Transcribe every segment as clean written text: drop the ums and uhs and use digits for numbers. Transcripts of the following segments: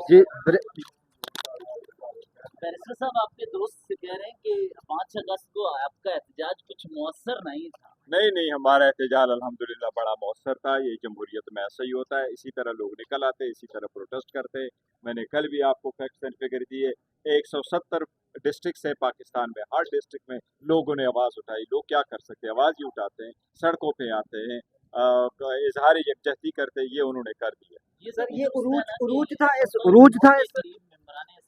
جی barrister साहब आपके दोस्त से कह रहे हैं कि 5 अगस्त को आपका एहतजाज कुछ मौसर नहीं था। नहीं, हमारा एहतजाज अल्हम्दुलिल्लाह बड़ा मौसर था। ये जमहूरियत में ऐसा ही होता है, इसी तरह लोग निकल आते, इसी तरह प्रोटेस्ट करते। मैंने कल भी आपको फैक्ट्स एंड फिगर दिए। 170 डिस्ट्रिक्ट है पाकिस्तान में, हर डिस्ट्रिक्ट में लोगों ने आवाज़ उठाई। लोग क्या कर सकते हैं, आवाज़ ही उठाते हैं, सड़कों पे आते हैं, इजहार यकजहती करते हैं। ये उन्होंने कर दिया। सर ये उरूज था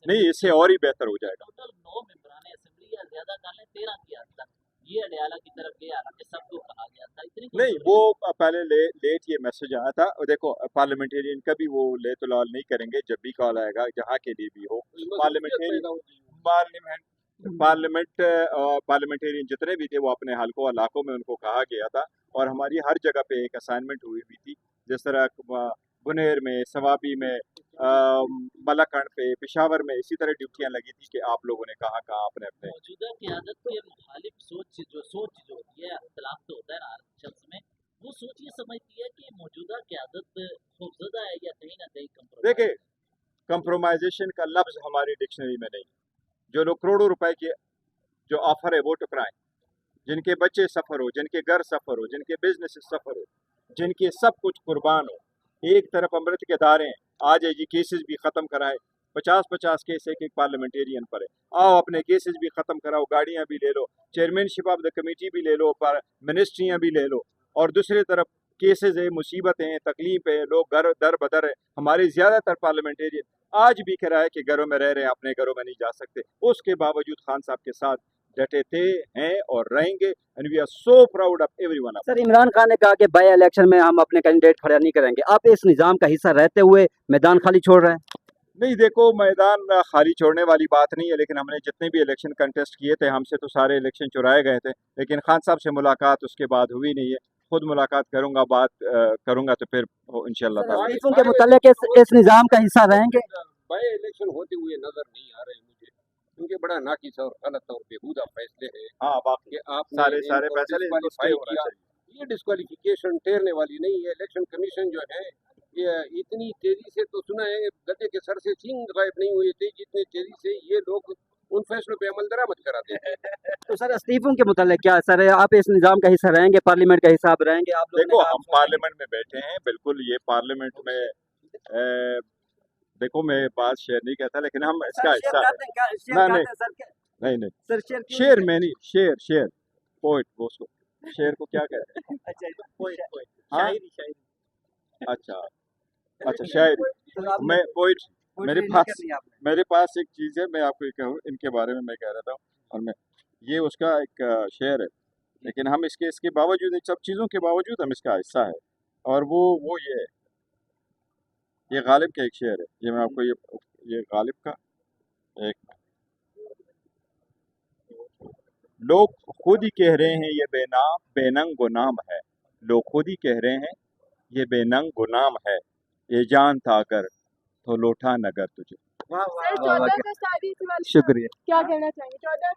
नहीं, इससे और ही बेहतर हो जाएगा। टोटल 9 मेंबरान असेंबली या ज्यादा डालें 13 किया था। ये अडयाला की तरफ गया, हालांकि सबको कहा गया था। इतनी नहीं, वो पहले लेट ये मैसेज आया था। देखो, पार्लियामेंटेरियन कभी वो ले तो लाल नहीं करेंगे। जब भी कॉल आएगा, जहाँ के लिए भी हो, पार्लियामेंटेरियन जितने भी थे वो अपने हलकों इलाकों में उनको कहा गया था। और हमारी हर जगह पे एक असाइनमेंट हुई थी, जिस तरह गुनेर में, सवाबी में, मलाकंड पे, पेशावर में इसी तरह ड्यूटियां लगी थी कि आप लोगों ने कहाँ कहाँ अपने अपने मौजूदा क़यादत के मुखालिफ सोच जो होती है, इख्तिलाफ तो होता है ना हर शख्स में, वो सोच ये समझती है कि मौजूदा क़यादत खौफजदा है या कहीं ना कहीं कंप्रोमाइज। देखिए, कंप्रोमाइजेशन का लफ्ज़ हमारी डिक्शनरी में नहीं। जो लोग करोड़ों रुपए के जो ऑफर है वो टकराएं, जिनके बच्चे सफ़र हो, जिनके घर सफ़र हो, जिनके बिजनेस सफ़र हो, जिनके सब कुछ कुर्बान हो। एक तरफ अमृत के दारे हैं, आज ये केसेस भी ख़त्म कराएं। 50-50 केस एक पार्लियामेंटेरियन पर है। आओ अपने केसेस भी ख़त्म कराओ, गाड़ियाँ भी ले लो, चेयरमैनशिप ऑफ द कमेटी भी ले लो, मिनिस्ट्रियाँ भी ले लो। और दूसरी तरफ केसेस है, मुसीबतें हैं, तकलीफ है, लोग घर दर बदर है। हमारे ज़्यादातर पार्लियामेंटेरियन आज भी किराए के घरों में रह रहे हैं, अपने घरों में नहीं जा सकते। उसके बावजूद खान साहब के साथ डटे थे, हैं और रहेंगे। And we are so proud of everyone. Sir Imran Khan ने कहा कि बाई इलेक्शन में हम अपने कैंडिडेट खड़ा नहीं करेंगे। आप इस निज़ाम का हिस्सा रहते हुए मैदान खाली छोड़ रहे हैं? नहीं, देखो, मैदान खाली छोड़ने वाली बात नहीं है, लेकिन हमने जितने भी इलेक्शन कंटेस्ट किए थे, हमसे तो सारे इलेक्शन चुराए गए थे। लेकिन खान साहब से मुलाकात उसके बाद हुई नहीं है। खुद मुलाकात करूंगा, बात करूंगा तो फिर इंशाल्लाह के मुतालिक इस निज़ाम का हिस्सा रहेंगे। बाई इलेक्शन होते हुए नजर नहीं आ रहे मुझे, क्योंकि बड़ा नाकिस और गलत और बेहूदा फैसले हैं। हाँ, बाकी आपने सारे फैसले ये डिस्क्वालिफिकेशन ठहरने वाली नहीं है। इलेक्शन कमीशन जो है ये इतनी तेजी से, तो सुना है गधे के सर से सींग गायब नहीं हुए थे, जितनी तेजी से ये लोग उन फैसलों पे अमल दरामद कराते हैं। तो सर इस्तीफों के मुतालिक क्या सर है, आप इस निज़ाम का हिस्सा रहेंगे, पार्लियामेंट का हिस्सा आप रहेंगे? आप देखो, हम पार्लियामेंट में बैठे हैं, बिल्कुल। ये पार्लियामेंट में देखो, मैं बात शेयर नहीं कहता, लेकिन हम इसका हिस्सा नहीं सर, शेर में नहीं, शेर पोइट, वो उसको शेर को क्या कहते हैं? हाँ, अच्छा शायरी। मैं पोइट, मेरे पास एक चीज़ है, मैं आपको ये कहूँ, इनके बारे में मैं कह रहा था। और मैं ये उसका एक शेर है, लेकिन हम इसके बावजूद, इन सब चीज़ों के बावजूद हम इसका हिस्सा है। और वो ये है, ये गालिब का एक शेर है। ये मैं आपको ये गालिब का एक, लोग खुद ही कह रहे हैं ये बेनंग गुनाम है। लोग खुद ही कह रहे हैं ये बेनंग गुनाम है। ये जान था अगर तो लौटा नगर तुझे। सर 14 अगस्त आ रही है, शुक्रिया। क्या कहना चाहेंगे? 14